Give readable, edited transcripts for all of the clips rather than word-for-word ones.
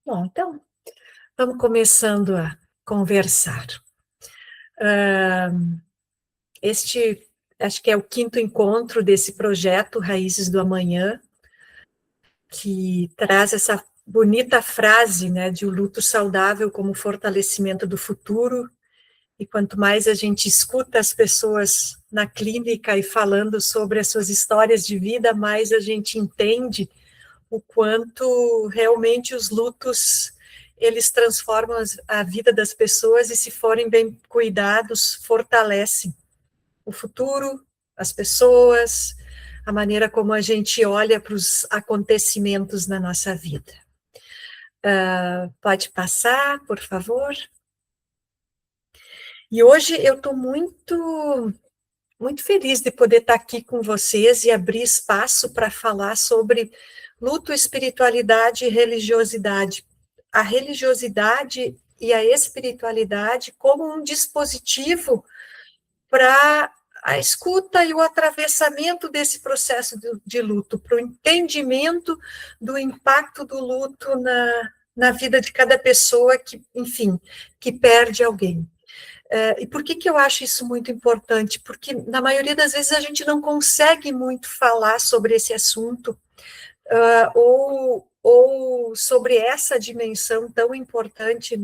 Bom, então, vamos começando a conversar. Ah, Este, acho que é o quinto encontro desse projeto Raízes do Amanhã, que traz essa bonita frase, né, de o luto saudável como fortalecimento do futuro. E quanto mais a gente escuta as pessoas na clínica e falando sobre as suas histórias de vida, mais a gente entende o quanto realmente os lutos eles transformam a vida das pessoas e, se forem bem cuidados, fortalecem o futuro, as pessoas, a maneira como a gente olha para os acontecimentos na nossa vida. Pode passar, por favor. E hoje eu estou muito feliz de poder estar aqui com vocês e abrir espaço para falar sobre luto, espiritualidade e religiosidade. A religiosidade e a espiritualidade como um dispositivo para a escuta e o atravessamento desse processo de luto, para o entendimento do impacto do luto na vida de cada pessoa que, enfim, que perde alguém. E por que eu acho isso muito importante? Porque, na maioria das vezes, a gente não consegue muito falar sobre esse assunto, ou sobre essa dimensão tão importante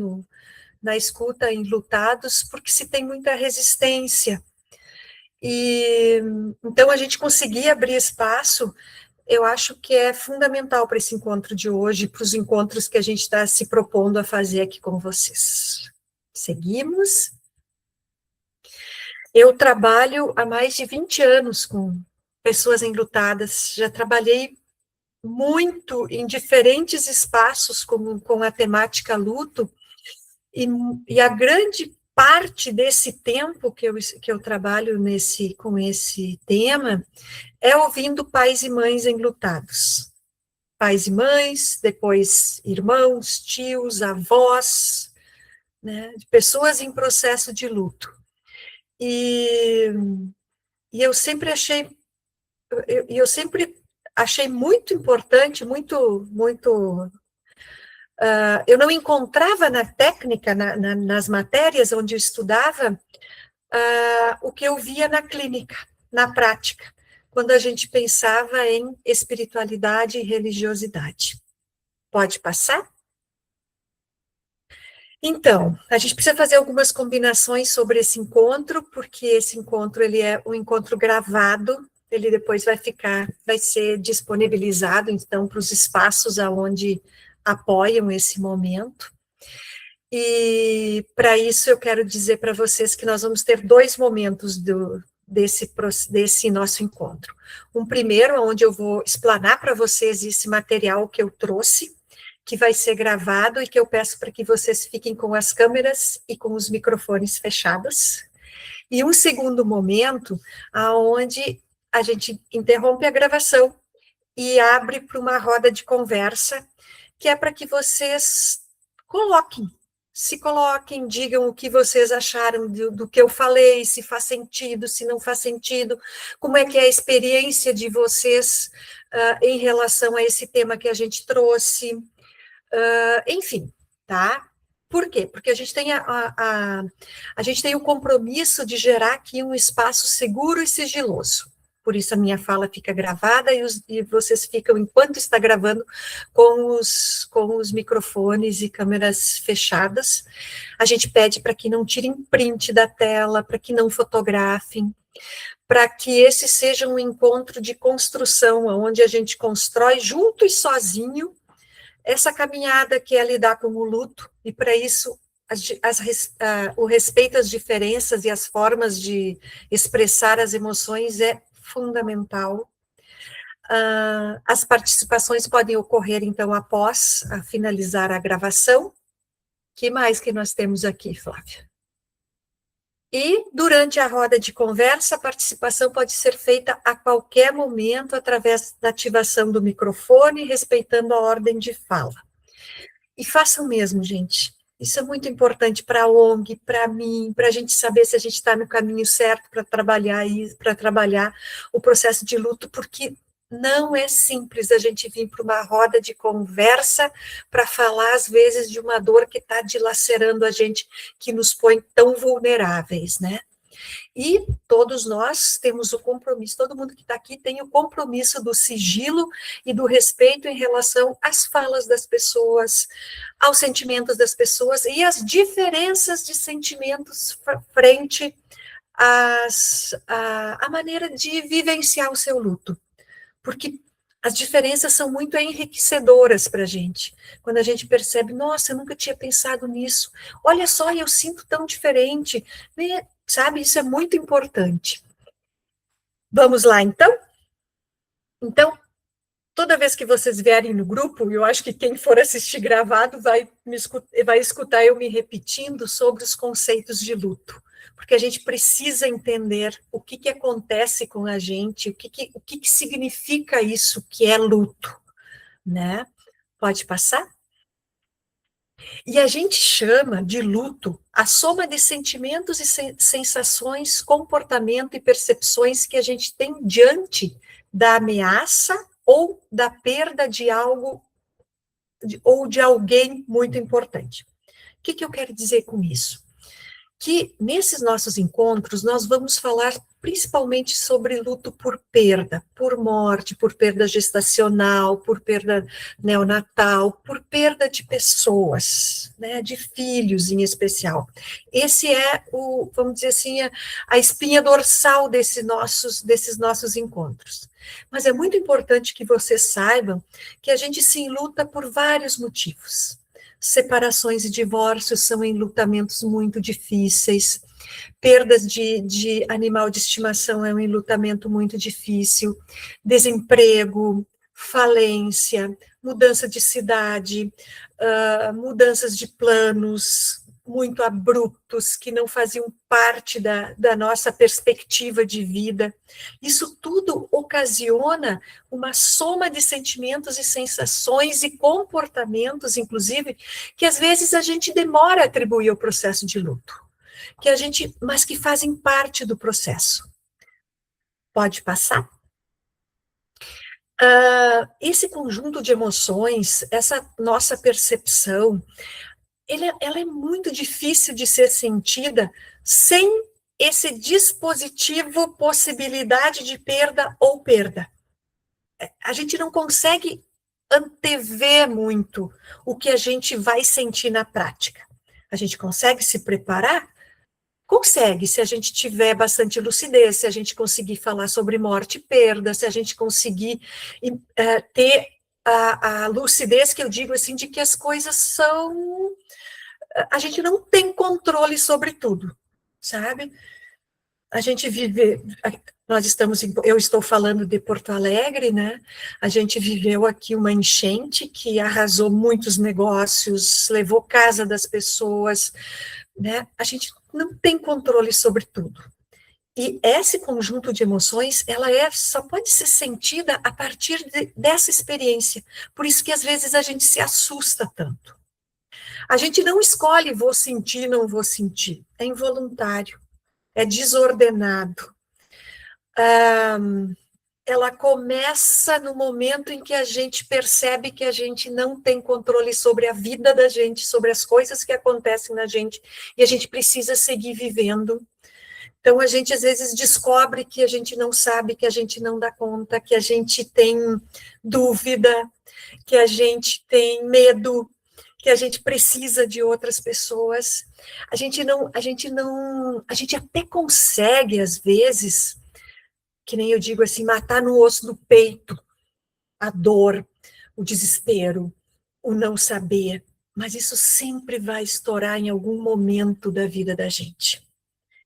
na escuta em lutados, porque se tem muita resistência. E, então, a gente conseguir abrir espaço, eu acho que é fundamental para esse encontro de hoje, para os encontros que a gente está se propondo a fazer aqui com vocês. Seguimos. Eu trabalho há mais de 20 anos com pessoas enlutadas, já trabalhei muito em diferentes espaços com a temática luto, e a grande parte desse tempo que eu trabalho com esse tema é ouvindo pais e mães enlutados. Pais e mães, depois irmãos, tios, avós, né, pessoas em processo de luto. E eu sempre achei muito importante, eu não encontrava na técnica, nas matérias onde eu estudava, o que eu via na clínica, na prática, quando a gente pensava em espiritualidade e religiosidade. Pode passar? Então, a gente precisa fazer algumas combinações sobre esse encontro, porque esse encontro ele é um encontro gravado, ele depois vai ser disponibilizado, então, para os espaços aonde apoiam esse momento. E, para isso, eu quero dizer para vocês que nós vamos ter dois momentos desse nosso encontro. Um primeiro, onde eu vou explanar para vocês esse material que eu trouxe, que vai ser gravado e que eu peço para que vocês fiquem com as câmeras e com os microfones fechados. E um segundo momento, aonde a gente interrompe a gravação e abre para uma roda de conversa, que é para que vocês se coloquem, digam o que vocês acharam do que eu falei, se faz sentido, se não faz sentido, como é que é a experiência de vocês em relação a esse tema que a gente trouxe, enfim, tá? Por quê? Porque a gente tem a gente tem o compromisso de gerar aqui um espaço seguro e sigiloso. Por isso a minha fala fica gravada e vocês ficam, enquanto está gravando, com os microfones e câmeras fechadas. A gente pede para que não tirem print da tela, para que não fotografem, para que esse seja um encontro de construção, onde a gente constrói junto e sozinho essa caminhada que é lidar com o luto, e para isso o respeito às diferenças e às formas de expressar as emoções é fundamental. As participações podem ocorrer, então, após finalizar a gravação. Que mais que nós temos aqui, Flávia? E, durante a roda de conversa, a participação pode ser feita a qualquer momento, através da ativação do microfone, respeitando a ordem de fala. E façam mesmo, gente. Isso é muito importante para a ONG, para mim, para a gente saber se a gente está no caminho certo para trabalhar o processo de luto, porque não é simples a gente vir para uma roda de conversa para falar, às vezes, de uma dor que está dilacerando a gente, que nos põe tão vulneráveis, né? E todos nós temos o compromisso, todo mundo que está aqui tem o compromisso do sigilo e do respeito em relação às falas das pessoas, aos sentimentos das pessoas e às diferenças de sentimentos frente à maneira de vivenciar o seu luto. Porque as diferenças são muito enriquecedoras para a gente. Quando a gente percebe, nossa, eu nunca tinha pensado nisso. Olha só, eu sinto tão diferente. Sabe, isso é muito importante. Vamos lá, então? Então, toda vez que vocês vierem no grupo, eu acho que quem for assistir gravado vai escutar eu me repetindo sobre os conceitos de luto. Porque a gente precisa entender o que acontece com a gente, o que significa isso que é luto, né? Pode passar? E a gente chama de luto a soma de sentimentos e sensações, comportamento e percepções que a gente tem diante da ameaça ou da perda de algo ou de alguém muito importante. O que eu quero dizer com isso? Que nesses nossos encontros nós vamos falar principalmente sobre luto por perda, por morte, por perda gestacional, por perda neonatal, por perda de pessoas, né, de filhos em especial. Esse é o, vamos dizer assim, a espinha dorsal desses nossos encontros. Mas é muito importante que vocês saibam que a gente se enluta por vários motivos. Separações e divórcios são enlutamentos muito difíceis, perdas de animal de estimação é um enlutamento muito difícil, desemprego, falência, mudança de cidade, mudanças de planos muito abruptos, que não faziam parte da nossa perspectiva de vida. Isso tudo ocasiona uma soma de sentimentos e sensações e comportamentos, inclusive, que às vezes a gente demora a atribuir ao processo de luto, mas que fazem parte do processo. Pode passar? Esse conjunto de emoções, essa nossa percepção, ela é muito difícil de ser sentida sem esse dispositivo possibilidade de perda ou perda. A gente não consegue antever muito o que a gente vai sentir na prática. A gente consegue se preparar? Consegue, se a gente tiver bastante lucidez, se a gente conseguir falar sobre morte e perda, se a gente conseguir ter a lucidez que eu digo assim, de que as coisas são... A gente não tem controle sobre tudo, sabe? A gente vive... eu estou falando de Porto Alegre, né? A gente viveu aqui uma enchente que arrasou muitos negócios, levou casa das pessoas, né? A gente não tem controle sobre tudo. E esse conjunto de emoções, ela só pode ser sentida a partir dessa experiência. Por isso que às vezes a gente se assusta tanto. A gente não escolhe vou sentir, não vou sentir. É involuntário, é desordenado. Ela começa no momento em que a gente percebe que a gente não tem controle sobre a vida da gente, sobre as coisas que acontecem na gente, e a gente precisa seguir vivendo. Então, a gente, às vezes, descobre que a gente não sabe, que a gente não dá conta, que a gente tem dúvida, que a gente tem medo, que a gente precisa de outras pessoas. A gente até consegue, às vezes, que nem eu digo assim, matar no osso do peito a dor, o desespero, o não saber, mas isso sempre vai estourar em algum momento da vida da gente.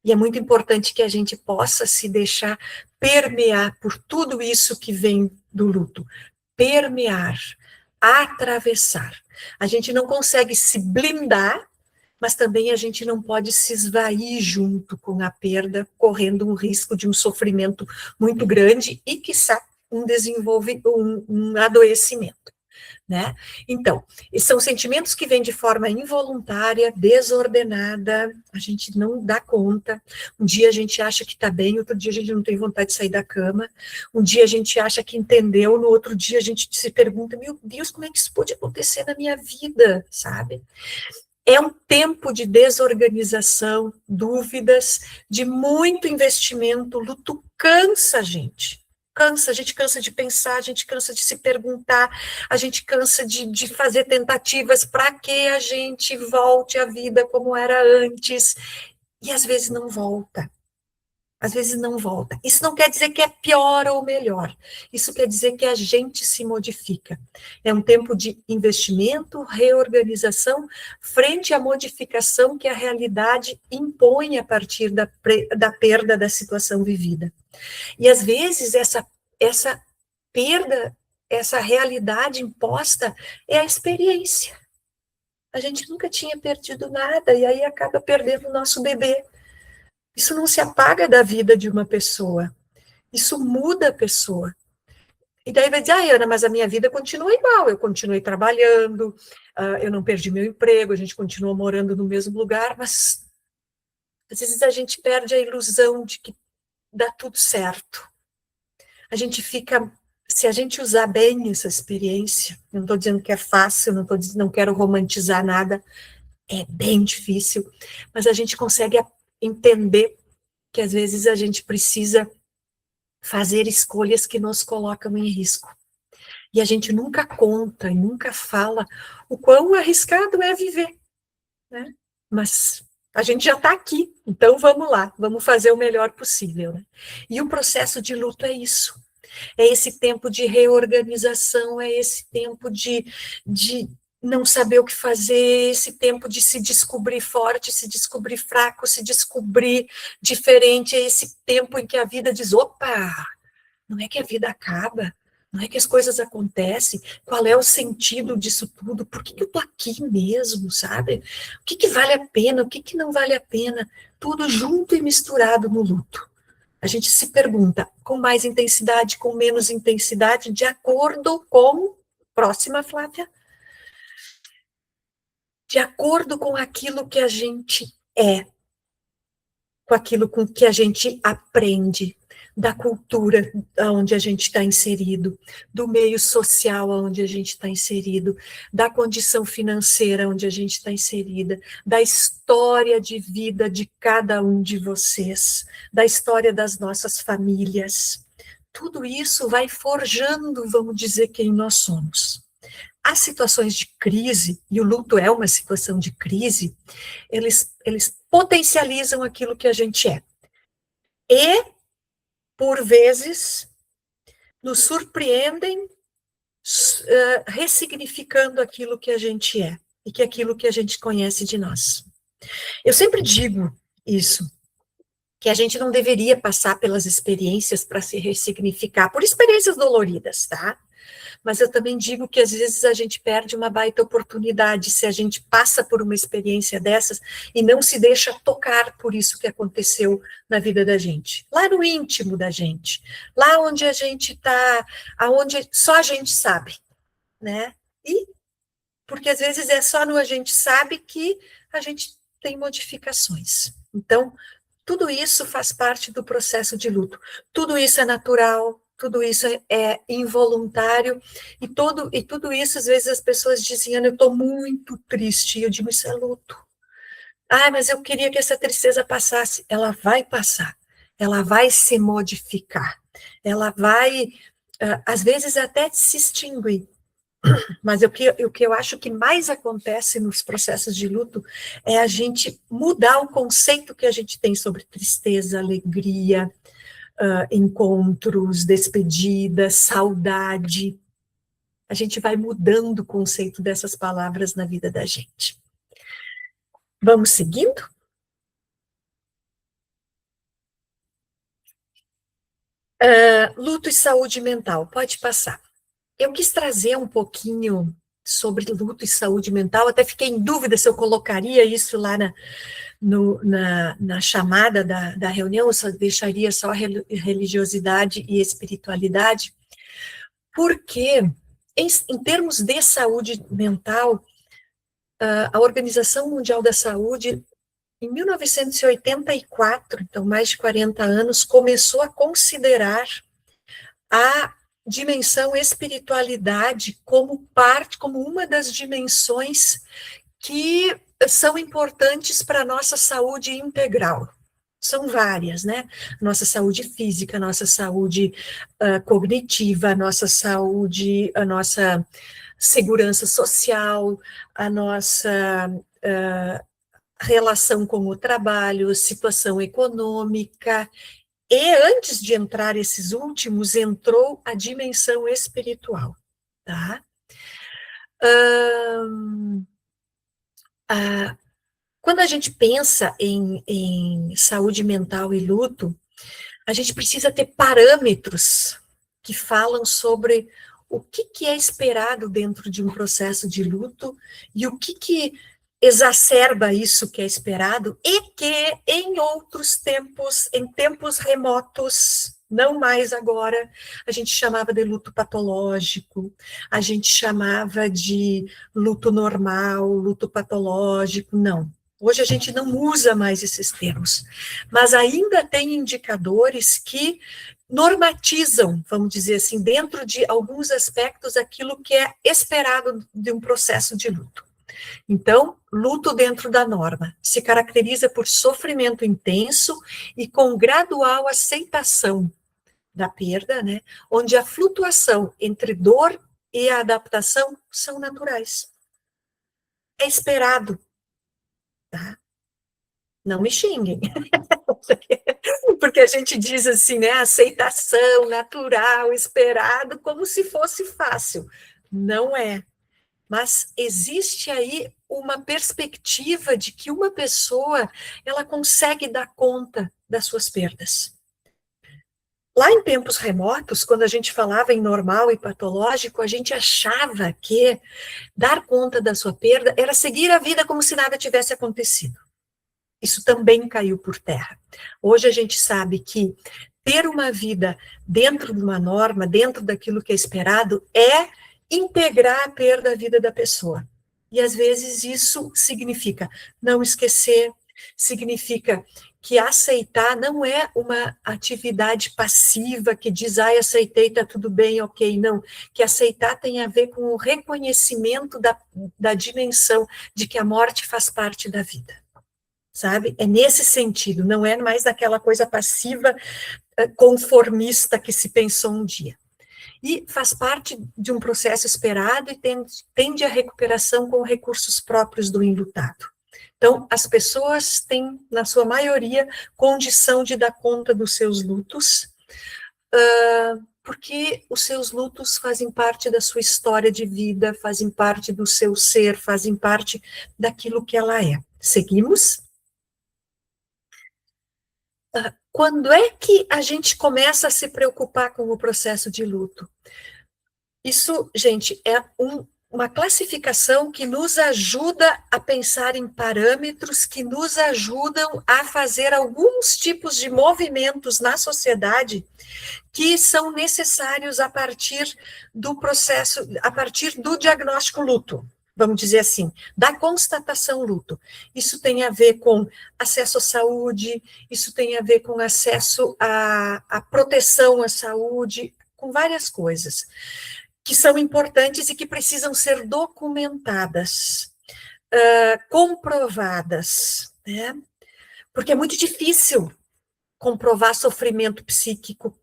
E é muito importante que a gente possa se deixar permear por tudo isso que vem do luto. Permear, atravessar. A gente não consegue se blindar, mas também a gente não pode se esvair junto com a perda, correndo um risco de um sofrimento muito grande e, quiçá, um adoecimento. né? Então, são sentimentos que vêm de forma involuntária, desordenada, a gente não dá conta. Um dia a gente acha que está bem, outro dia a gente não tem vontade de sair da cama. Um dia a gente acha que entendeu, no outro dia a gente se pergunta, meu Deus, como é que isso pode acontecer na minha vida, sabe? É um tempo de desorganização, dúvidas, de muito investimento. O luto cansa a gente. Cansa, a gente cansa de pensar, a gente cansa de se perguntar, a gente cansa de fazer tentativas para que a gente volte à vida como era antes. E às vezes não volta. Às vezes não volta. Isso não quer dizer que é pior ou melhor. Isso quer dizer que a gente se modifica. É um tempo de investimento, reorganização, frente à modificação que a realidade impõe a partir da perda da situação vivida. E às vezes essa perda, essa realidade imposta é a experiência. A gente nunca tinha perdido nada e aí acaba perdendo o nosso bebê. Isso não se apaga da vida de uma pessoa. Isso muda a pessoa. E daí vai dizer, Ana, mas a minha vida continua igual. Eu continuei trabalhando, eu não perdi meu emprego, a gente continua morando no mesmo lugar, mas às vezes a gente perde a ilusão de que dá tudo certo. A gente fica, se a gente usar bem essa experiência, eu não estou dizendo que é fácil, não quero romantizar nada, é bem difícil, mas a gente consegue entender que às vezes a gente precisa fazer escolhas que nos colocam em risco. E a gente nunca conta e nunca fala o quão arriscado é viver, né? Mas a gente já está aqui, então vamos lá, vamos fazer o melhor possível, né? E o processo de luto é isso. É esse tempo de reorganização, é esse tempo de não saber o que fazer, esse tempo de se descobrir forte, se descobrir fraco, se descobrir diferente, é esse tempo em que a vida diz, opa, não é que a vida acaba, não é que as coisas acontecem, qual é o sentido disso tudo, por que eu estou aqui mesmo, sabe? O que vale a pena, o que não vale a pena, tudo junto e misturado no luto. A gente se pergunta com mais intensidade, com menos intensidade, de acordo com, próxima, Flávia, de acordo com aquilo que a gente é, com aquilo com que a gente aprende, da cultura onde a gente está inserido, do meio social onde a gente está inserido, da condição financeira onde a gente está inserida, da história de vida de cada um de vocês, da história das nossas famílias. Tudo isso vai forjando, vamos dizer, quem nós somos. As situações de crise, e o luto é uma situação de crise, eles potencializam aquilo que a gente é. E, por vezes, nos surpreendem ressignificando aquilo que a gente é e que aquilo que a gente conhece de nós. Eu sempre digo isso, que a gente não deveria passar pelas experiências para se ressignificar, por experiências doloridas, tá? Mas eu também digo que às vezes a gente perde uma baita oportunidade se a gente passa por uma experiência dessas e não se deixa tocar por isso que aconteceu na vida da gente, lá no íntimo da gente, lá onde a gente está, aonde só a gente sabe, né? E porque às vezes é só no a gente sabe que a gente tem modificações. Então, tudo isso faz parte do processo de luto. Tudo isso é natural, tudo isso é involuntário, e tudo isso, às vezes, as pessoas dizem, eu estou muito triste, e eu digo, isso é luto. Ah, mas eu queria que essa tristeza passasse. Ela vai passar, ela vai se modificar, ela vai, às vezes, até se extinguir. Mas o que eu acho que mais acontece nos processos de luto é a gente mudar o conceito que a gente tem sobre tristeza, alegria, encontros, despedidas, saudade. A gente vai mudando o conceito dessas palavras na vida da gente. Vamos seguindo? Luto e saúde mental, pode passar. Eu quis trazer um pouquinho sobre luto e saúde mental, até fiquei em dúvida se eu colocaria isso lá na chamada da reunião, eu só deixaria só religiosidade e espiritualidade, porque em termos de saúde mental, a Organização Mundial da Saúde, em 1984, então mais de 40 anos, começou a considerar a dimensão espiritualidade como parte, como uma das dimensões que são importantes para a nossa saúde integral. São várias, né? Nossa saúde física, nossa saúde cognitiva, nossa saúde, a nossa segurança social, a nossa relação com o trabalho, situação econômica. E antes de entrar esses últimos, entrou a dimensão espiritual, tá? Quando a gente pensa em saúde mental e luto, a gente precisa ter parâmetros que falam sobre o que é esperado dentro de um processo de luto e o que exacerba isso que é esperado e que em outros tempos, em tempos remotos, não mais agora, a gente chamava de luto patológico, a gente chamava de luto normal, luto patológico, não. Hoje a gente não usa mais esses termos, mas ainda tem indicadores que normatizam, vamos dizer assim, dentro de alguns aspectos, aquilo que é esperado de um processo de luto. Então, luto dentro da norma se caracteriza por sofrimento intenso e com gradual aceitação da perda, né, onde a flutuação entre dor e a adaptação são naturais. É esperado, tá? Não me xinguem. Porque a gente diz assim, né, aceitação, natural, esperado, como se fosse fácil. Não é. Mas existe aí uma perspectiva de que uma pessoa, ela consegue dar conta das suas perdas. Lá em tempos remotos, quando a gente falava em normal e patológico, a gente achava que dar conta da sua perda era seguir a vida como se nada tivesse acontecido. Isso também caiu por terra. Hoje a gente sabe que ter uma vida dentro de uma norma, dentro daquilo que é esperado, é integrar a perda da vida da pessoa. E às vezes isso significa não esquecer, significa que aceitar não é uma atividade passiva que diz, aceitei, tá tudo bem, ok, não. Que aceitar tem a ver com o reconhecimento da dimensão de que a morte faz parte da vida. Sabe? É nesse sentido, não é mais daquela coisa passiva, conformista que se pensou um dia. E faz parte de um processo esperado e tende à recuperação com recursos próprios do enlutado. Então, as pessoas têm, na sua maioria, condição de dar conta dos seus lutos, porque os seus lutos fazem parte da sua história de vida, fazem parte do seu ser, fazem parte daquilo que ela é. Seguimos? Quando é que a gente começa a se preocupar com o processo de luto? Isso, gente, é uma classificação que nos ajuda a pensar em parâmetros que nos ajudam a fazer alguns tipos de movimentos na sociedade que são necessários a partir do processo, a partir do diagnóstico luto. Vamos dizer assim, da constatação luto. Isso tem a ver com acesso à saúde, isso tem a ver com acesso à proteção à saúde, com várias coisas que são importantes e que precisam ser documentadas, comprovadas, né? Porque é muito difícil comprovar sofrimento psíquico,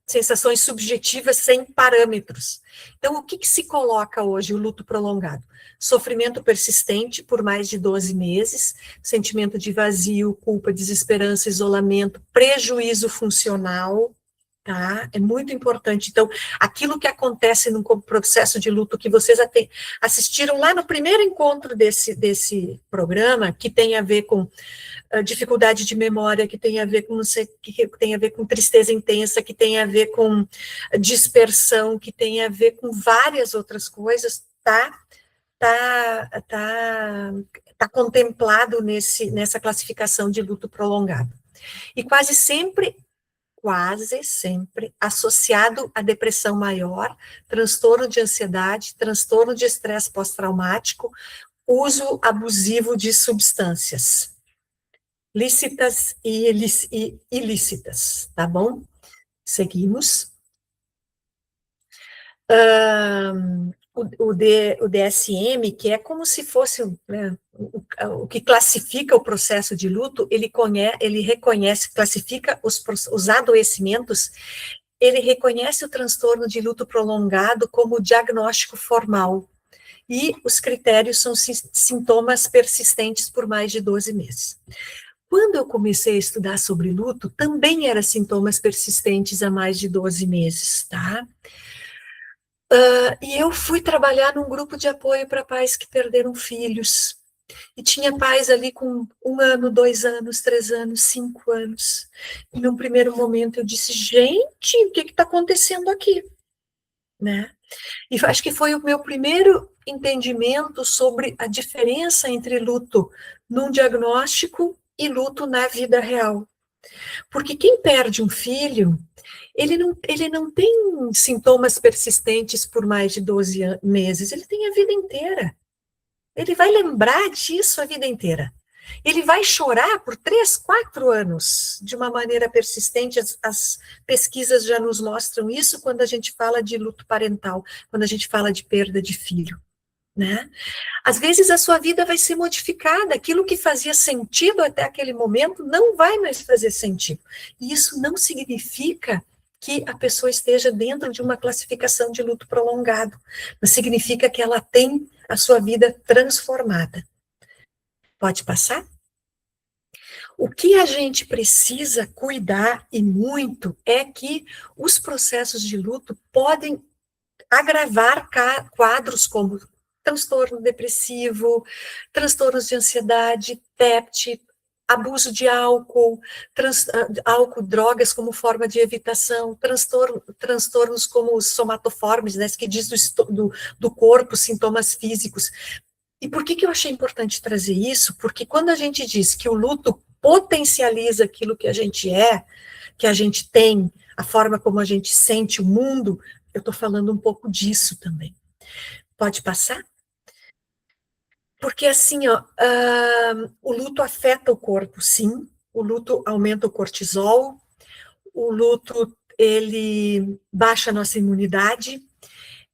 sensações subjetivas sem parâmetros. Então, o que se coloca hoje, o luto prolongado? Sofrimento persistente por mais de 12 meses, sentimento de vazio, culpa, desesperança, isolamento, prejuízo funcional, tá? É muito importante. Então, aquilo que acontece no processo de luto que vocês assistiram lá no primeiro encontro desse programa, que tem a ver com dificuldade de memória, que tem a ver com que tem a ver com tristeza intensa, que tem a ver com dispersão, que tem a ver com várias outras coisas, tá contemplado nessa classificação de luto prolongado. E quase sempre quase sempre associado à depressão maior, transtorno de ansiedade, transtorno de estresse pós-traumático, uso abusivo de substâncias lícitas e ilícitas, tá bom? Seguimos. O DSM, que é como se fosse, né, o que classifica o processo de luto, ele reconhece, classifica os adoecimentos, ele reconhece o transtorno de luto prolongado como diagnóstico formal, e os critérios são sintomas persistentes por mais de 12 meses. Quando eu comecei a estudar sobre luto, também era sintomas persistentes há mais de 12 meses, tá? E eu fui trabalhar num grupo de apoio para pais que perderam filhos. E tinha pais ali com 1 ano, 2 anos, 3 anos, 5 anos. E num primeiro momento eu disse, gente, o que está acontecendo aqui? Né? E acho que foi o meu primeiro entendimento sobre a diferença entre luto num diagnóstico e luto na vida real. Porque quem perde um filho, ele não tem sintomas persistentes por mais de 12 meses, ele tem a vida inteira. Ele vai lembrar disso a vida inteira. Ele vai chorar por 3, 4 anos, de uma maneira persistente. As pesquisas já nos mostram isso quando a gente fala de luto parental, quando a gente fala de perda de filho, né? Às vezes a sua vida vai ser modificada, aquilo que fazia sentido até aquele momento não vai mais fazer sentido. E isso não significa que a pessoa esteja dentro de uma classificação de luto prolongado, mas significa que ela tem a sua vida transformada. Pode passar? O que a gente precisa cuidar, e muito, é que os processos de luto podem agravar quadros como transtorno depressivo, transtornos de ansiedade, TEPT, abuso de álcool, drogas como forma de evitação, transtornos como os somatoformes, né, que diz do corpo, sintomas físicos. E por que eu achei importante trazer isso? Porque quando a gente diz que o luto potencializa aquilo que a gente é, que a gente tem, a forma como a gente sente o mundo, eu estou falando um pouco disso também. Pode passar? Porque assim, ó, o luto afeta o corpo, sim. O luto aumenta o cortisol. O luto, ele baixa a nossa imunidade.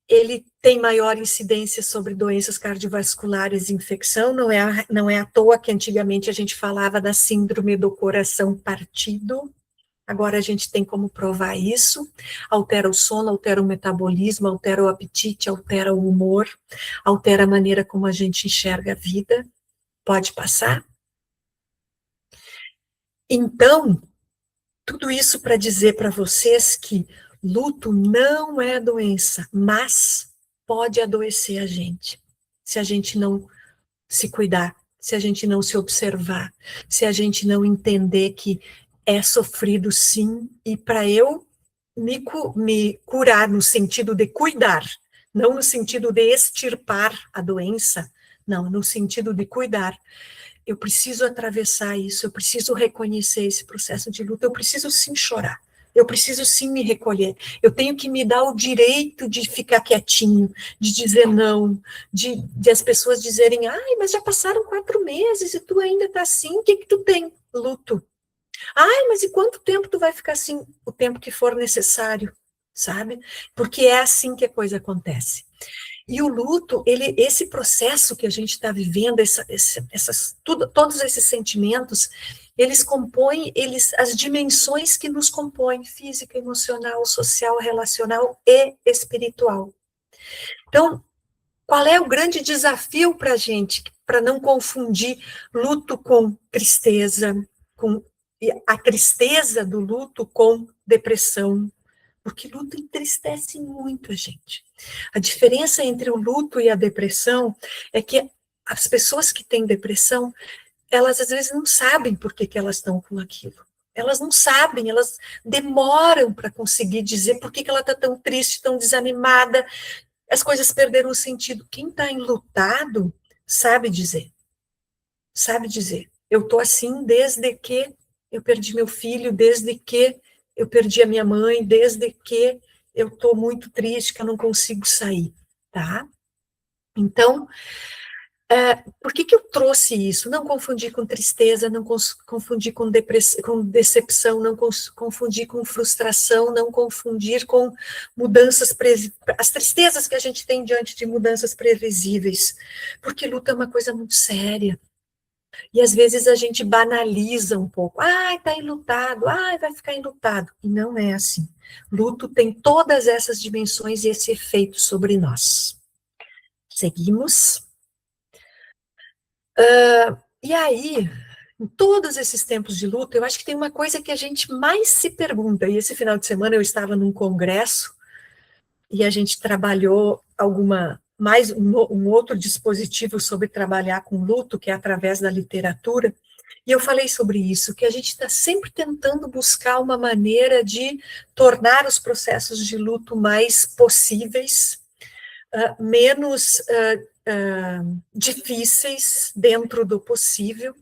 Ele tem maior incidência sobre doenças cardiovasculares e infecção. Não é à toa que antigamente a gente falava da síndrome do coração partido. Agora a gente tem como provar isso. Altera o sono, altera o metabolismo, altera o apetite, altera o humor, altera a maneira como a gente enxerga a vida. Pode passar? Então, tudo isso para dizer para vocês que luto não é doença, mas pode adoecer a gente, se a gente não se cuidar, se a gente não se observar, se a gente não entender que é sofrido sim, e para eu me curar no sentido de cuidar, não no sentido de extirpar a doença, não, no sentido de cuidar, eu preciso atravessar isso, eu preciso reconhecer esse processo de luta, eu preciso sim chorar, eu preciso sim me recolher, eu tenho que me dar o direito de ficar quietinho, de dizer não, de as pessoas dizerem, ai, mas já passaram 4 meses e tu ainda tá assim, o que que tu tem? Luto. Ai, mas e quanto tempo tu vai ficar assim? O tempo que for necessário, sabe? Porque é assim que a coisa acontece. E o luto, esse processo que a gente está vivendo, todos esses sentimentos, eles compõem, as dimensões que nos compõem, física, emocional, social, relacional e espiritual. Então, qual é o grande desafio para a gente, para não confundir luto com tristeza, com a tristeza do luto com depressão, porque luto entristece muito a gente. A diferença entre o luto e a depressão é que as pessoas que têm depressão, elas às vezes não sabem por que elas estão com aquilo. Elas não sabem, elas demoram para conseguir dizer por que ela está tão triste, tão desanimada, as coisas perderam o sentido. Quem está enlutado sabe dizer. Sabe dizer. Eu estou assim desde que eu perdi meu filho, desde que eu perdi a minha mãe desde que eu estou muito triste, que eu não consigo sair, tá? Então, por que eu trouxe isso? Não confundir com tristeza, não confundir com decepção, não confundir com frustração, não confundir com mudanças, as tristezas que a gente tem diante de mudanças previsíveis, porque luta é uma coisa muito séria. E às vezes a gente banaliza um pouco. Ai, tá enlutado, ai, vai ficar enlutado. E não é assim. Luto tem todas essas dimensões e esse efeito sobre nós. Seguimos. E aí, em todos esses tempos de luto, eu acho que tem uma coisa que a gente mais se pergunta, e esse final de semana eu estava num congresso, e a gente trabalhou um outro dispositivo sobre trabalhar com luto, que é através da literatura, e eu falei sobre isso, que a gente está sempre tentando buscar uma maneira de tornar os processos de luto mais possíveis, menos difíceis dentro do possível,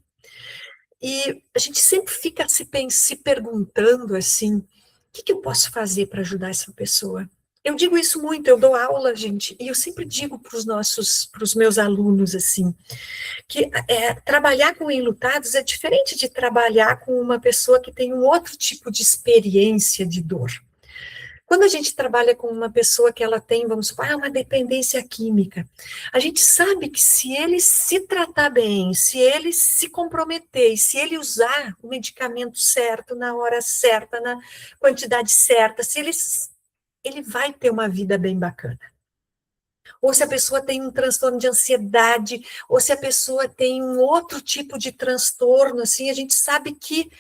e a gente sempre fica se perguntando assim, o que eu posso fazer para ajudar essa pessoa? Eu digo isso muito, eu dou aula, gente, e eu sempre digo para os meus alunos assim, que trabalhar com enlutados é diferente de trabalhar com uma pessoa que tem um outro tipo de experiência de dor. Quando a gente trabalha com uma pessoa que ela tem, vamos supor, uma dependência química, a gente sabe que se ele se tratar bem, se ele se comprometer, se ele usar o medicamento certo, na hora certa, na quantidade certa, se ele vai ter uma vida bem bacana. Ou se a pessoa tem um transtorno de ansiedade, ou se a pessoa tem um outro tipo de transtorno, assim, a gente sabe que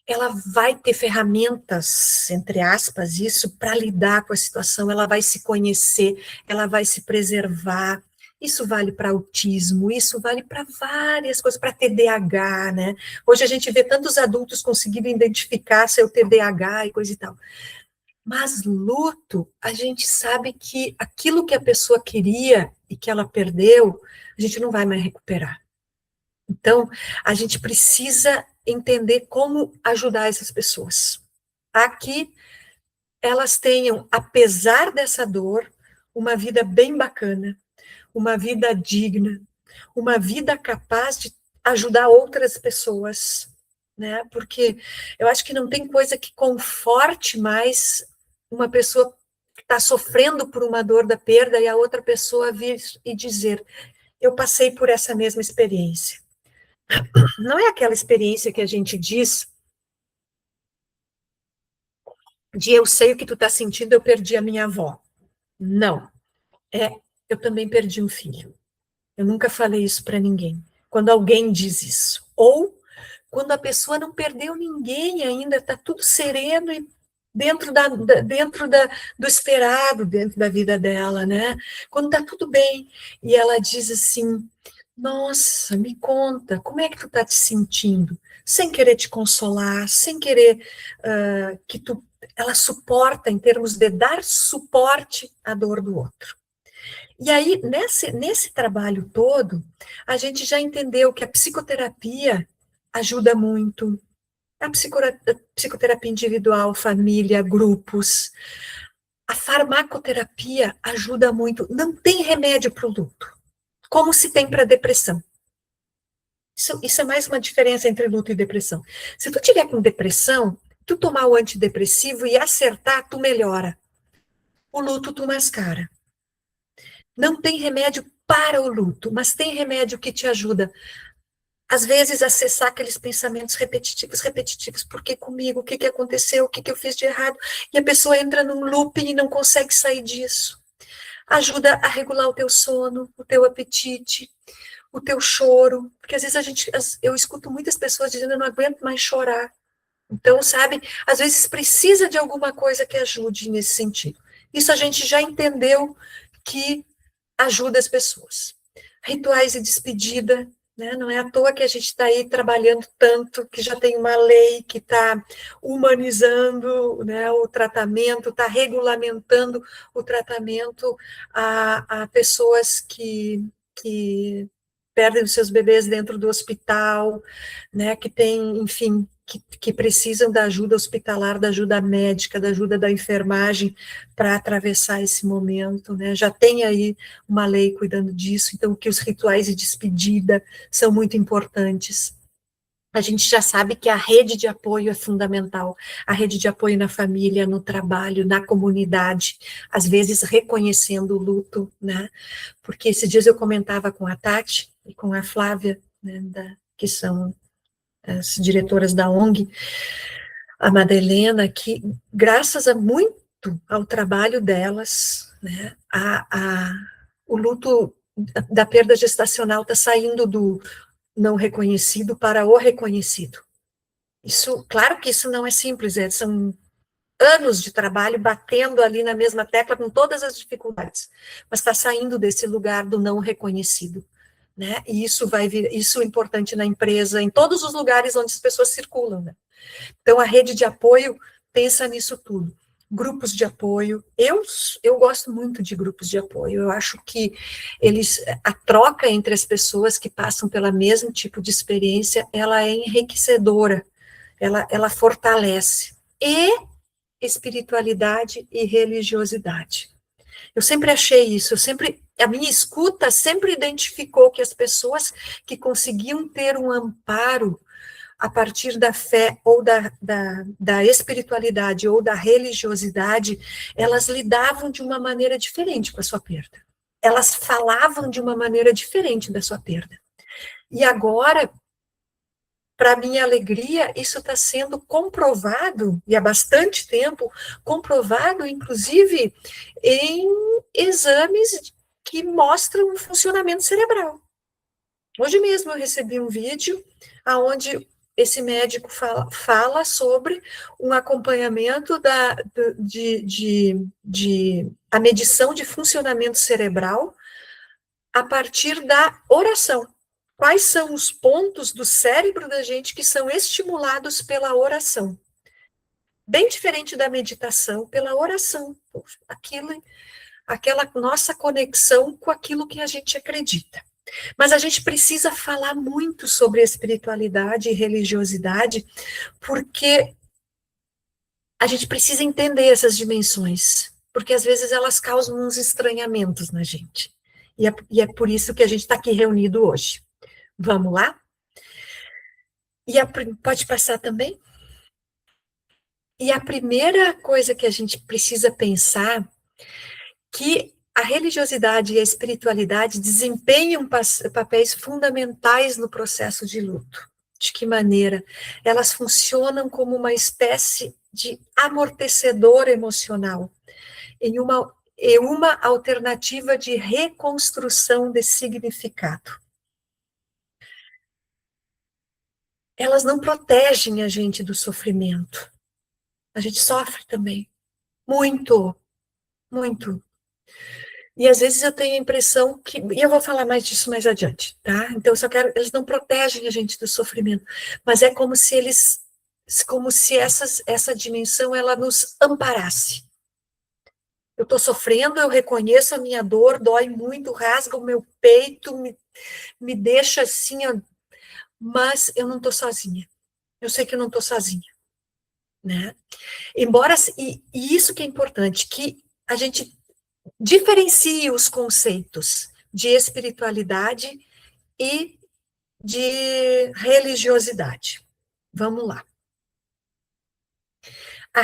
ela vai ter ferramentas, entre aspas, isso, para lidar com a situação, ela vai se conhecer, ela vai se preservar. Isso vale para autismo, isso vale para várias coisas, para TDAH, né? Hoje a gente vê tantos adultos conseguindo identificar seu TDAH e coisa e tal. Mas luto, a gente sabe que aquilo que a pessoa queria e que ela perdeu, a gente não vai mais recuperar. Então, a gente precisa entender como ajudar essas pessoas a que elas tenham, apesar dessa dor, uma vida bem bacana, uma vida digna, uma vida capaz de ajudar outras pessoas, né? Porque eu acho que não tem coisa que conforte mais uma pessoa que está sofrendo por uma dor da perda e a outra pessoa vir e dizer: eu passei por essa mesma experiência. Não é aquela experiência que a gente diz de eu sei o que tu está sentindo, eu perdi a minha avó. Não. Eu também perdi um filho. Eu nunca falei isso para ninguém. Quando alguém diz isso. Ou quando a pessoa não perdeu ninguém ainda, está tudo sereno e dentro do esperado, dentro da vida dela, né? Quando está tudo bem. E ela diz assim: nossa, me conta, como é que tu está te sentindo? Sem querer te consolar, sem querer que ela suporta em termos de dar suporte à dor do outro. E aí, nesse trabalho todo, a gente já entendeu que a psicoterapia ajuda muito, a psicoterapia individual, família, grupos, a farmacoterapia ajuda muito, não tem remédio para o luto, como se tem para a depressão. Isso é mais uma diferença entre luto e depressão. Se tu tiver com depressão, tu tomar o antidepressivo e acertar, tu melhora. O luto tu mascara. Não tem remédio para o luto, mas tem remédio que te ajuda. Às vezes, acessar aqueles pensamentos repetitivos. Por que comigo? O que aconteceu? O que eu fiz de errado? E a pessoa entra num looping e não consegue sair disso. Ajuda a regular o teu sono, o teu apetite, o teu choro, porque às vezes eu escuto muitas pessoas dizendo: eu não aguento mais chorar. Então, sabe, às vezes precisa de alguma coisa que ajude nesse sentido. Isso a gente já entendeu que ajuda as pessoas. Rituais de despedida, né? Não é à toa que a gente está aí trabalhando tanto, que já tem uma lei que está humanizando, né, o tratamento, está regulamentando o tratamento a pessoas que perdem os seus bebês dentro do hospital, né, que tem, enfim, que precisam da ajuda hospitalar, da ajuda médica, da ajuda da enfermagem para atravessar esse momento, né? Já tem aí uma lei cuidando disso, então que os rituais de despedida são muito importantes. A gente já sabe que a rede de apoio é fundamental, a rede de apoio na família, no trabalho, na comunidade, às vezes reconhecendo o luto, né? Porque esses dias eu comentava com a Tati e com a Flávia, né, que são as diretoras da ONG, a Madalena, que graças a muito ao trabalho delas, né, o luto da perda gestacional está saindo do não reconhecido para o reconhecido. Isso, claro que isso não é simples, são anos de trabalho batendo ali na mesma tecla com todas as dificuldades, mas está saindo desse lugar do não reconhecido, né? E isso vai vir, isso é importante na empresa, em todos os lugares onde as pessoas circulam, né? Então a rede de apoio pensa nisso tudo. Grupos de apoio, eu gosto muito de grupos de apoio, eu acho que a troca entre as pessoas que passam pelo mesmo tipo de experiência, ela é enriquecedora, ela fortalece. E espiritualidade e religiosidade. Eu sempre achei isso, a minha escuta sempre identificou que as pessoas que conseguiam ter um amparo a partir da fé ou da espiritualidade ou da religiosidade, elas lidavam de uma maneira diferente com a sua perda. Elas falavam de uma maneira diferente da sua perda. E agora, para minha alegria, isso está sendo comprovado, e há bastante tempo, comprovado, inclusive, em exames que mostram o funcionamento cerebral. Hoje mesmo eu recebi um vídeo onde esse médico fala sobre um acompanhamento de a medição de funcionamento cerebral a partir da oração. Quais são os pontos do cérebro da gente que são estimulados pela oração? Bem diferente da meditação, pela oração. Aquela nossa conexão com aquilo que a gente acredita. Mas a gente precisa falar muito sobre espiritualidade e religiosidade, porque a gente precisa entender essas dimensões, porque às vezes elas causam uns estranhamentos na gente. E é por isso que a gente está aqui reunido hoje. Vamos lá? Pode passar também? E a primeira coisa que a gente precisa pensar, que a religiosidade e a espiritualidade desempenham papéis fundamentais no processo de luto. De que maneira? Elas funcionam como uma espécie de amortecedor emocional, em uma alternativa de reconstrução de significado. Elas não protegem a gente do sofrimento. A gente sofre também. Muito, muito. E às vezes eu tenho a impressão que, e eu vou falar mais disso mais adiante, tá? Então eu só quero, eles não protegem a gente do sofrimento, mas é como se essa dimensão ela nos amparasse. Eu estou sofrendo, eu reconheço a minha dor, dói muito, rasga o meu peito, me deixa assim, mas eu não estou sozinha. Eu sei que eu não estou sozinha, né? Embora, e isso que é importante, que a gente diferencie os conceitos de espiritualidade e de religiosidade. Vamos lá. A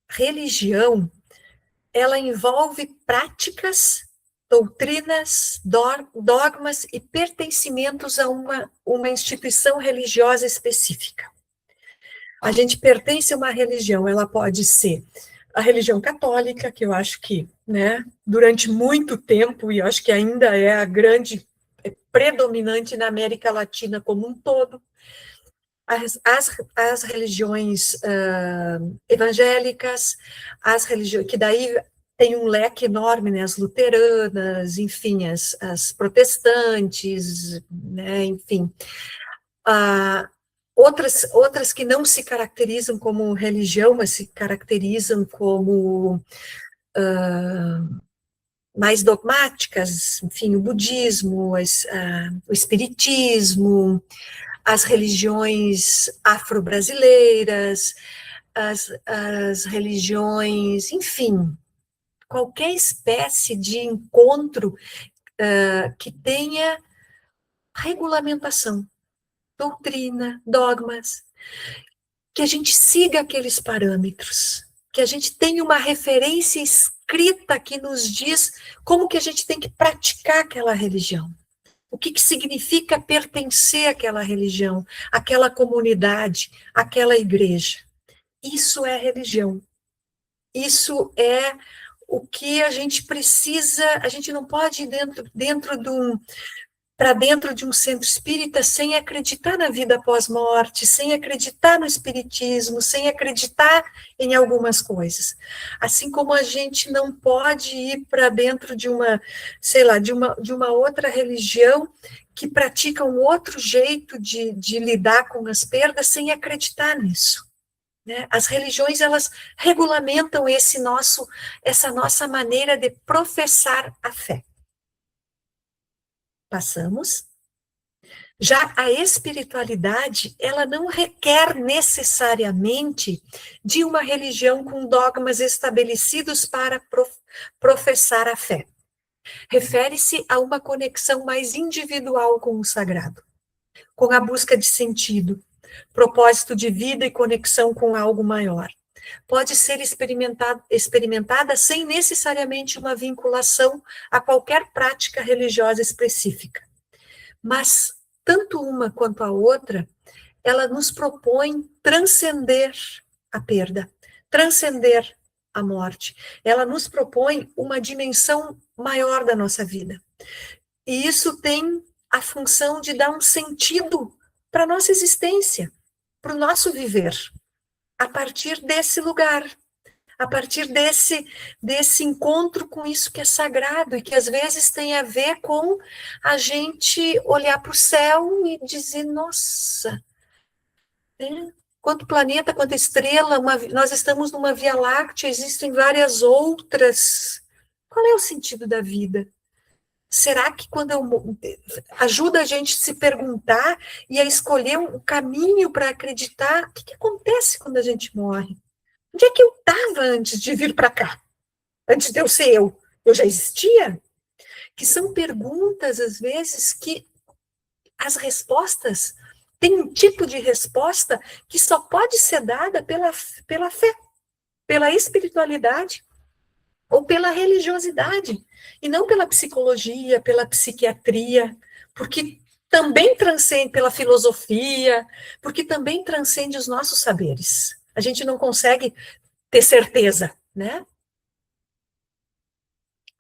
religião, ela envolve práticas, doutrinas, dogmas e pertencimentos a uma instituição religiosa específica. A gente pertence a uma religião, ela pode ser a religião católica, que eu acho que, né, durante muito tempo, e eu acho que ainda é a grande, predominante na América Latina como um todo, as religiões evangélicas, as religiões, que daí tem um leque enorme, né, as luteranas, enfim, as protestantes, né, enfim, outras que não se caracterizam como religião, mas se caracterizam como mais dogmáticas, enfim, o budismo, o espiritismo, as religiões afro-brasileiras, as religiões, enfim, qualquer espécie de encontro que tenha regulamentação, doutrina, dogmas, que a gente siga aqueles parâmetros, que a gente tenha uma referência escrita que nos diz como que a gente tem que praticar aquela religião. O que significa pertencer àquela religião, àquela comunidade, àquela igreja. Isso é religião. Isso é o que a gente precisa, a gente não pode ir para dentro de um centro espírita sem acreditar na vida após morte, sem acreditar no espiritismo, sem acreditar em algumas coisas. Assim como a gente não pode ir para dentro de uma, sei lá, de uma outra religião que pratica um outro jeito de lidar com as perdas sem acreditar nisso. Né? As religiões, elas regulamentam essa nossa maneira de professar a fé. Passamos. Já a espiritualidade, ela não requer necessariamente de uma religião com dogmas estabelecidos para professar a fé. Refere-se a uma conexão mais individual com o sagrado, com a busca de sentido, propósito de vida e conexão com algo maior. Pode ser experimentada sem necessariamente uma vinculação a qualquer prática religiosa específica. Mas, tanto uma quanto a outra, ela nos propõe transcender a perda, transcender a morte. Ela nos propõe uma dimensão maior da nossa vida. E isso tem a função de dar um sentido para a nossa existência, para o nosso viver, a partir desse lugar, a partir desse encontro com isso que é sagrado e que às vezes tem a ver com a gente olhar para o céu e dizer, nossa, né? Quanto planeta, quanta estrela, nós estamos numa Via Láctea, existem várias outras. Qual é o sentido da vida? Será que quando ajuda a gente a se perguntar e a escolher um caminho para acreditar, o que acontece quando a gente morre? Onde é que eu estava antes de vir para cá? Antes de eu ser eu? Eu já existia? Que são perguntas, às vezes, que as respostas têm um tipo de resposta que só pode ser dada pela fé, pela espiritualidade ou pela religiosidade, e não pela psicologia, pela psiquiatria, porque também transcende pela filosofia, porque também transcende os nossos saberes. A gente não consegue ter certeza, né?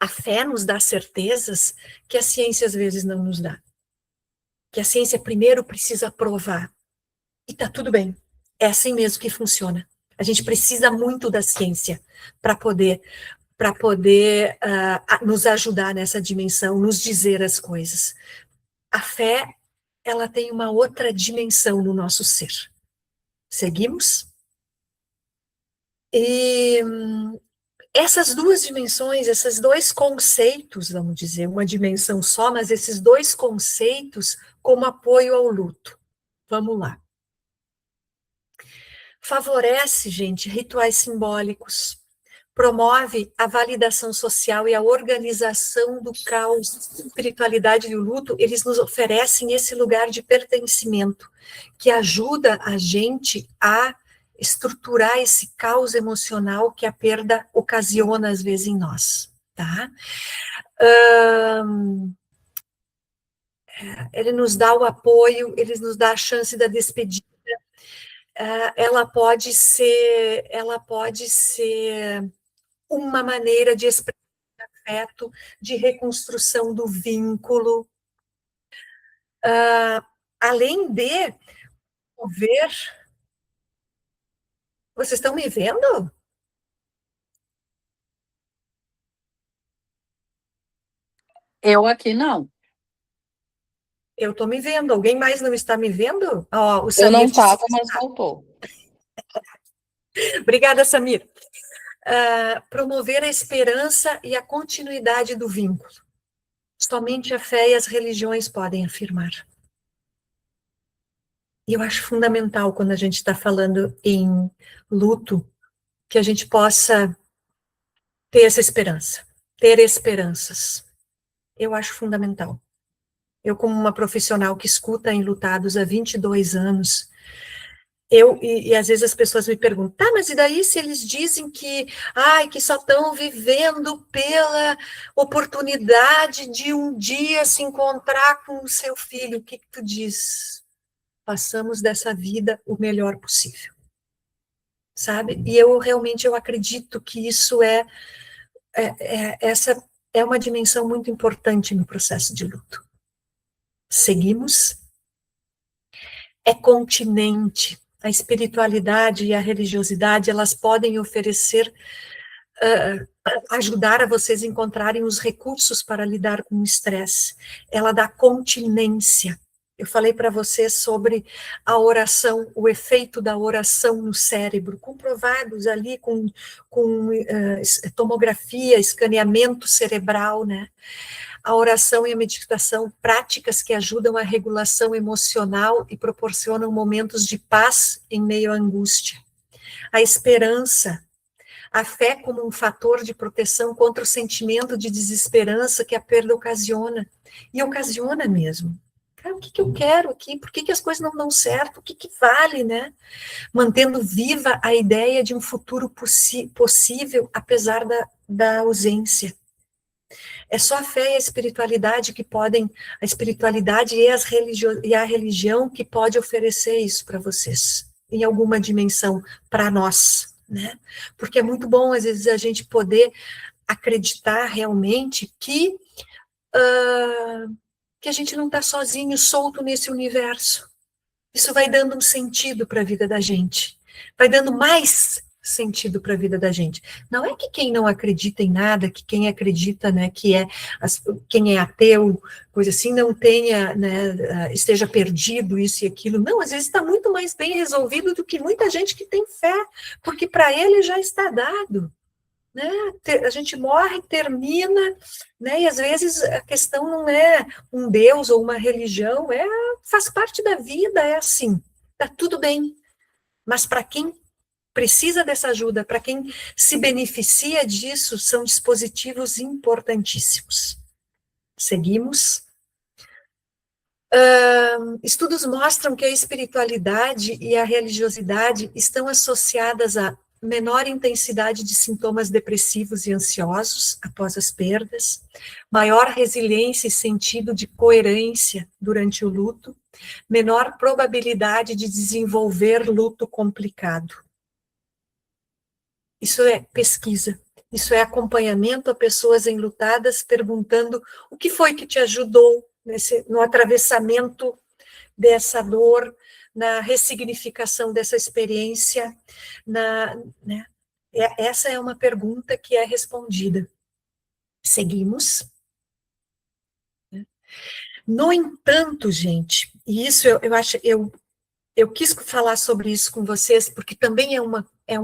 A fé nos dá certezas que a ciência às vezes não nos dá. Que a ciência primeiro precisa provar. E tá tudo bem. É assim mesmo que funciona. A gente precisa muito da ciência para poder nos ajudar nessa dimensão, nos dizer as coisas. A fé, ela tem uma outra dimensão no nosso ser. Seguimos? E essas duas dimensões, esses dois conceitos, vamos dizer, uma dimensão só, mas esses dois conceitos como apoio ao luto. Vamos lá. Favorece, gente, rituais simbólicos, promove a validação social e a organização do caos. A espiritualidade e o luto, eles nos oferecem esse lugar de pertencimento, que ajuda a gente a estruturar esse caos emocional que a perda ocasiona, às vezes, em nós, tá? Ele nos dá o apoio, ele nos dá a chance da despedida, ela pode ser uma maneira de expressar afeto, de reconstrução do vínculo, além de ver. Vocês estão me vendo? Eu aqui não. Eu estou me vendo. Alguém mais não está me vendo? Oh, o Eu não Samir estava, mas voltou. Obrigada, Samir. Promover a esperança e a continuidade do vínculo. Somente a fé e as religiões podem afirmar. E eu acho fundamental, quando a gente está falando em luto, que a gente possa ter essa esperança, ter esperanças. Eu acho fundamental. Eu, como uma profissional que escuta enlutados há 22 anos, e às vezes as pessoas me perguntam, tá, mas e daí se eles dizem que, que só estão vivendo pela oportunidade de um dia se encontrar com o seu filho, o que tu diz? Passamos dessa vida o melhor possível, sabe? E eu realmente acredito que isso essa é uma dimensão muito importante no processo de luto. Seguimos, é continente. A espiritualidade e a religiosidade, elas podem oferecer, ajudar a vocês a encontrarem os recursos para lidar com o estresse. Ela dá continência. Eu falei para vocês sobre a oração, o efeito da oração no cérebro, comprovados ali com tomografia, escaneamento cerebral, né? A oração e a meditação, práticas que ajudam a regulação emocional e proporcionam momentos de paz em meio à angústia. A esperança, a fé como um fator de proteção contra o sentimento de desesperança que a perda ocasiona. E ocasiona mesmo. Cara, o que eu quero aqui? Por que as coisas não dão certo? O que vale, né? Mantendo viva a ideia de um futuro possível, apesar da ausência. É só a fé e a espiritualidade que podem, a espiritualidade e a religião que pode oferecer isso para vocês, em alguma dimensão, para nós, né? Porque é muito bom, às vezes, a gente poder acreditar realmente que a gente não está sozinho, solto nesse universo. Isso vai dando um sentido para a vida da gente, vai dando mais sentido para a vida da gente. Não é que quem não acredita em nada, que quem acredita, né, quem é ateu, coisa assim, não tenha, né, esteja perdido isso e aquilo. Não, às vezes está muito mais bem resolvido do que muita gente que tem fé, porque para ele já está dado. Né? A gente morre, termina, né? E às vezes a questão não é um Deus ou uma religião, faz parte da vida, é assim, tá tudo bem. Mas para quem precisa dessa ajuda, para quem se beneficia disso, são dispositivos importantíssimos. Seguimos. Estudos mostram que a espiritualidade e a religiosidade estão associadas a menor intensidade de sintomas depressivos e ansiosos após as perdas, maior resiliência e sentido de coerência durante o luto, menor probabilidade de desenvolver luto complicado. Isso é pesquisa, isso é acompanhamento a pessoas enlutadas, perguntando o que foi que te ajudou no atravessamento dessa dor, na ressignificação dessa experiência, né? Essa é uma pergunta que é respondida. Seguimos. No entanto, gente, e isso eu acho, eu quis falar sobre isso com vocês, porque também é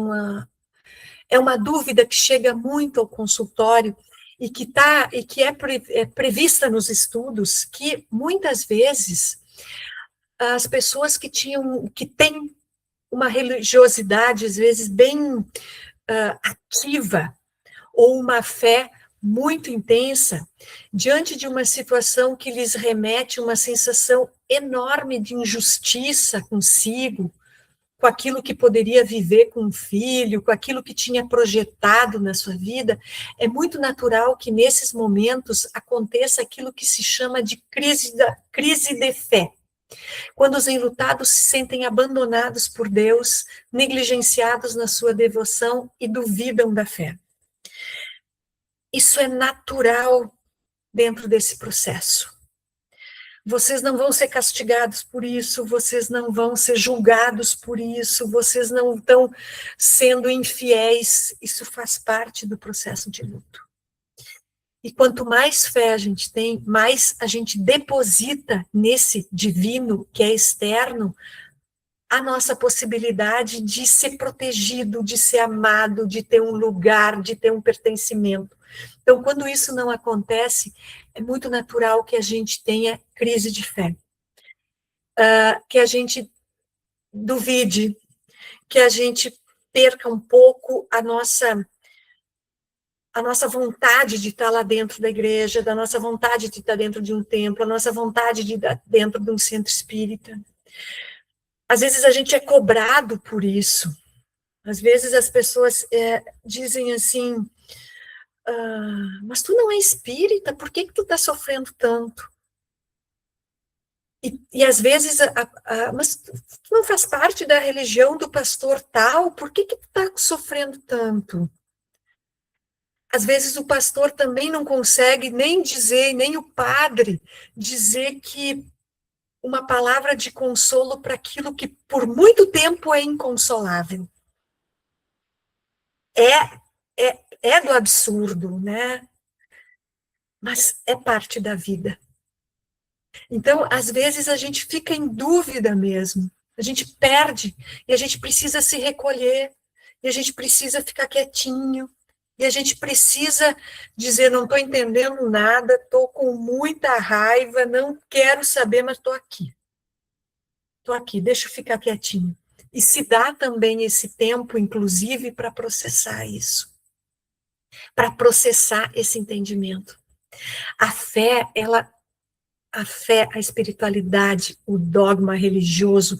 uma dúvida que chega muito ao consultório e que é prevista nos estudos, que muitas vezes as pessoas que têm uma religiosidade, às vezes, bem ativa, ou uma fé muito intensa, diante de uma situação que lhes remete a uma sensação enorme de injustiça consigo, com aquilo que poderia viver com um filho, com aquilo que tinha projetado na sua vida, é muito natural que nesses momentos aconteça aquilo que se chama de crise de fé. Quando os enlutados se sentem abandonados por Deus, negligenciados na sua devoção e duvidam da fé. Isso é natural dentro desse processo. Vocês não vão ser castigados por isso, vocês não vão ser julgados por isso, vocês não estão sendo infiéis, isso faz parte do processo de luto. E quanto mais fé a gente tem, mais a gente deposita nesse divino que é externo a nossa possibilidade de ser protegido, de ser amado, de ter um lugar, de ter um pertencimento. Então, quando isso não acontece, é muito natural que a gente tenha crise de fé. Que a gente duvide, que a gente perca um pouco a nossa vontade de estar lá dentro da igreja, da nossa vontade de estar dentro de um templo, a nossa vontade de estar dentro de um centro espírita. Às vezes a gente é cobrado por isso. Às vezes as pessoas dizem assim, mas tu não é espírita, por que tu está sofrendo tanto? E às vezes, mas tu não faz parte da religião do pastor tal, por que tu está sofrendo tanto? Às vezes o pastor também não consegue nem dizer, nem o padre, dizer que uma palavra de consolo para aquilo que por muito tempo é inconsolável. É do absurdo, né? Mas é parte da vida. Então, às vezes, a gente fica em dúvida mesmo. A gente perde e a gente precisa se recolher, e a gente precisa ficar quietinho, e a gente precisa dizer, não estou entendendo nada, estou com muita raiva, não quero saber, mas estou aqui. Estou aqui, deixa eu ficar quietinho. E se dá também esse tempo, inclusive, para processar isso. Para processar esse entendimento. A fé, a espiritualidade, o dogma religioso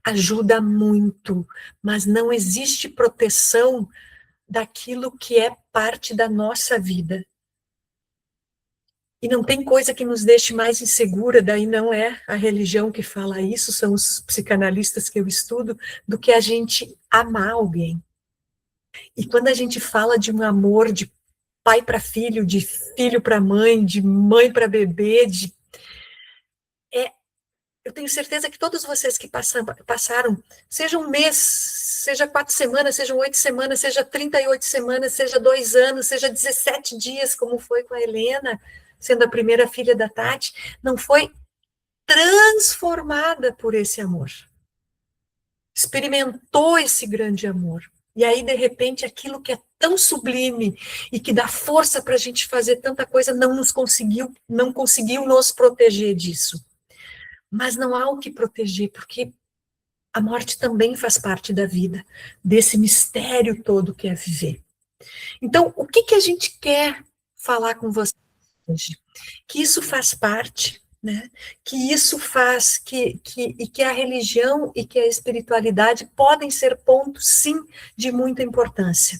ajuda muito, mas não existe proteção daquilo que é parte da nossa vida. E não tem coisa que nos deixe mais insegura, daí não é a religião que fala isso, são os psicanalistas que eu estudo, do que a gente amar alguém. E quando a gente fala de um amor de pai para filho, de filho para mãe, de mãe para bebê, eu tenho certeza que todos vocês que passaram, seja um mês, seja 4 semanas, sejam 8 semanas, seja 38 semanas, seja 2 anos, seja 17 dias, como foi com a Helena, sendo a primeira filha da Tati, não foi transformada por esse amor. Experimentou esse grande amor. E aí, de repente, aquilo que é tão sublime e que dá força para a gente fazer tanta coisa, não conseguiu nos proteger disso. Mas não há o que proteger, porque a morte também faz parte da vida, desse mistério todo que é viver. Então, o que a gente quer falar com vocês hoje? Que isso faz parte, né? Que isso faz, que a religião e que a espiritualidade podem ser pontos, sim, de muita importância.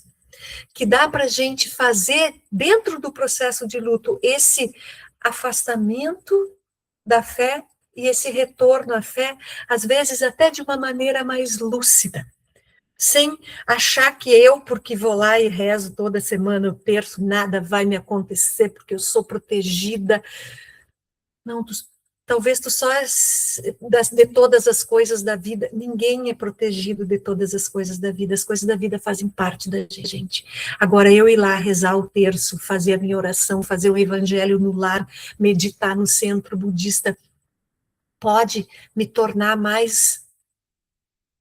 Que dá para a gente fazer, dentro do processo de luto, esse afastamento da fé e esse retorno à fé, às vezes até de uma maneira mais lúcida, sem achar que eu, porque vou lá e rezo toda semana, o terço, nada vai me acontecer, porque eu sou protegida. Não, talvez tu só de todas as coisas da vida, ninguém é protegido de todas as coisas da vida fazem parte da gente. Agora, eu ir lá rezar o terço, fazer a minha oração, fazer o evangelho no lar, meditar no centro budista, pode me tornar mais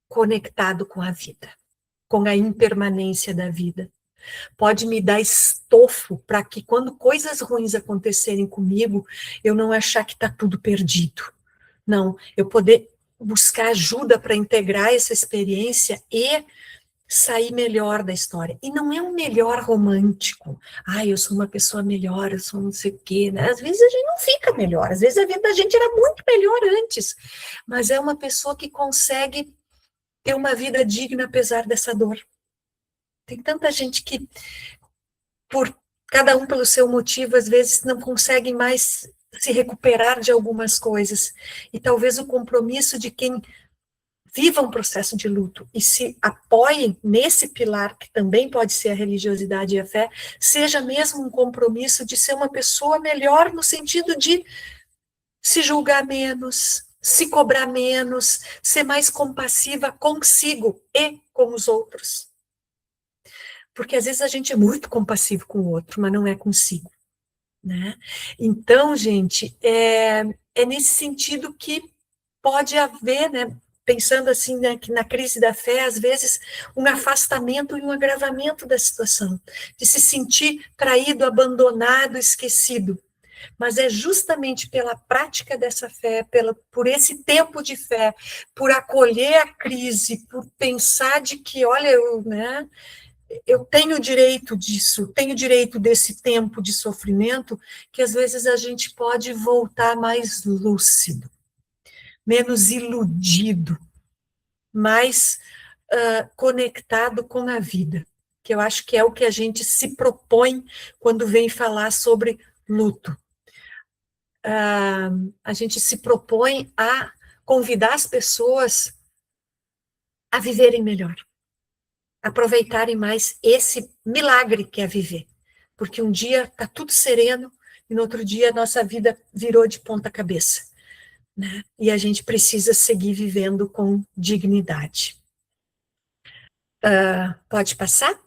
conectado com a vida, com a impermanência da vida. Pode me dar estofo para que quando coisas ruins acontecerem comigo, eu não achar que está tudo perdido. Não, eu poder buscar ajuda para integrar essa experiência e sair melhor da história. E não é um melhor romântico. Eu sou uma pessoa melhor, eu sou não sei o quê. Né? Às vezes a gente não fica melhor, às vezes a vida da gente era muito melhor antes. Mas é uma pessoa que consegue ter uma vida digna apesar dessa dor. Tem tanta gente que, por cada um pelo seu motivo, às vezes não consegue mais se recuperar de algumas coisas. E talvez o compromisso de quem viva um processo de luto e se apoie nesse pilar, que também pode ser a religiosidade e a fé, seja mesmo um compromisso de ser uma pessoa melhor no sentido de se julgar menos, se cobrar menos, ser mais compassiva consigo e com os outros. Porque às vezes a gente é muito compassivo com o outro, mas não é consigo. Né? Então, gente, é nesse sentido que pode haver, né, pensando assim, né, que na crise da fé, às vezes, um afastamento e um agravamento da situação, de se sentir traído, abandonado, esquecido. mas é justamente pela prática dessa fé, por esse tempo de fé, por acolher a crise, por pensar de que, olha, eu tenho direito disso, tenho direito desse tempo de sofrimento, que às vezes a gente pode voltar mais lúcido, menos iludido, mais conectado com a vida, que eu acho que é o que a gente se propõe quando vem falar sobre luto. A gente se propõe a convidar as pessoas a viverem melhor, aproveitarem mais esse milagre que é viver, porque um dia está tudo sereno e no outro dia a nossa vida virou de ponta cabeça, né? E a gente precisa seguir vivendo com dignidade. Pode passar?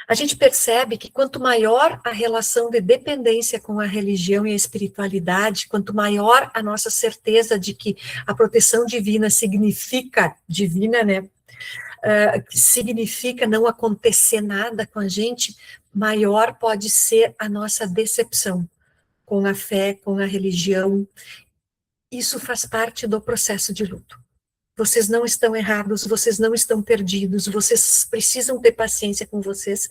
A gente percebe que quanto maior a relação de dependência com a religião e a espiritualidade, quanto maior a nossa certeza de que a proteção divina significa, divina, né, significa não acontecer nada com a gente, maior pode ser a nossa decepção com a fé, com a religião. Isso faz parte do processo de luto. Vocês não estão errados, vocês não estão perdidos, vocês precisam ter paciência com vocês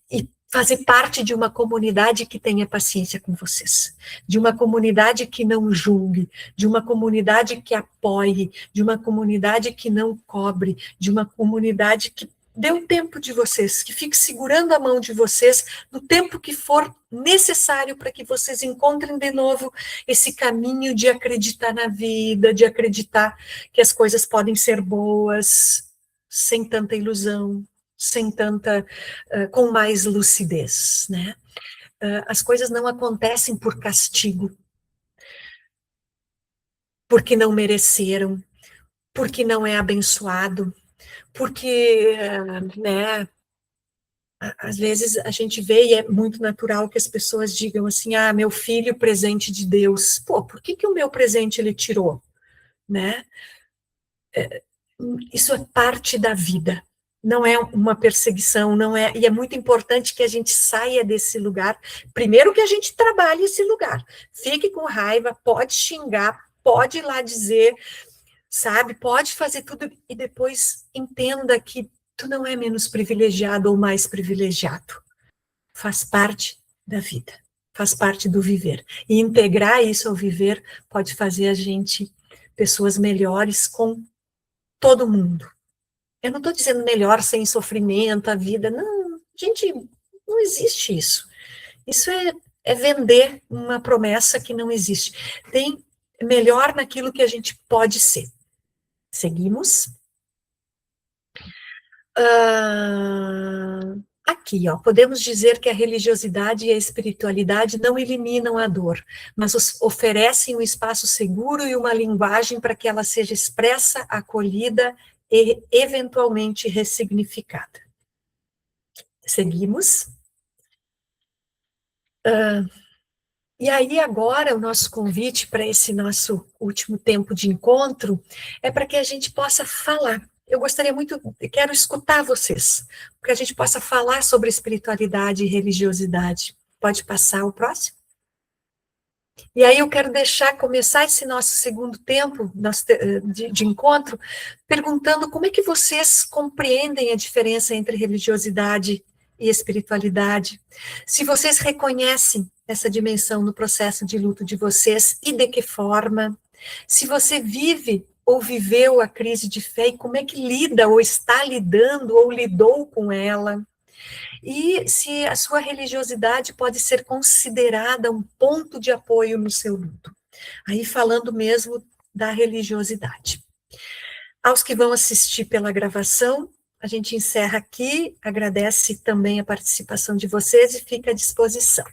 e fazer parte de uma comunidade que tenha paciência com vocês, de uma comunidade que não julgue, de uma comunidade que apoie, de uma comunidade que não cobre, de uma comunidade que dê o tempo de vocês, que fique segurando a mão de vocês no tempo que for necessário para que vocês encontrem de novo esse caminho de acreditar na vida, de acreditar que as coisas podem ser boas, sem tanta ilusão, sem tanta, com mais lucidez, né? As coisas não acontecem por castigo, porque não mereceram, porque não é abençoado, porque, né, às vezes a gente vê e é muito natural que as pessoas digam assim, meu filho, presente de Deus. Pô, por que o meu presente ele tirou? Né? Isso é parte da vida, não é uma perseguição, não é, e é muito importante que a gente saia desse lugar, primeiro que a gente trabalhe esse lugar, fique com raiva, pode xingar, pode ir lá dizer, sabe, pode fazer tudo, e depois entenda que tu não é menos privilegiado ou mais privilegiado, faz parte da vida, faz parte do viver, e integrar isso ao viver pode fazer a gente pessoas melhores com todo mundo. Eu não estou dizendo melhor sem sofrimento, a vida, não, gente, não existe isso. Isso é vender uma promessa que não existe. Tem melhor naquilo que a gente pode ser. Seguimos. Aqui, ó, podemos dizer que a religiosidade e a espiritualidade não eliminam a dor, mas oferecem um espaço seguro e uma linguagem para que ela seja expressa, acolhida e eventualmente ressignificada. Seguimos. E aí agora o nosso convite para esse nosso último tempo de encontro é para que a gente possa falar. Eu gostaria muito, quero escutar vocês, para que a gente possa falar sobre espiritualidade e religiosidade. Pode passar o próximo? E aí eu quero começar esse nosso segundo tempo de encontro, perguntando como é que vocês compreendem a diferença entre religiosidade e espiritualidade. Se vocês reconhecem essa dimensão no processo de luto de vocês e de que forma. Se você vive ou viveu a crise de fé e como é que lida ou está lidando ou lidou com ela. E se a sua religiosidade pode ser considerada um ponto de apoio no seu luto. Aí falando mesmo da religiosidade. Aos que vão assistir pela gravação, a gente encerra aqui, agradece também a participação de vocês e fica à disposição.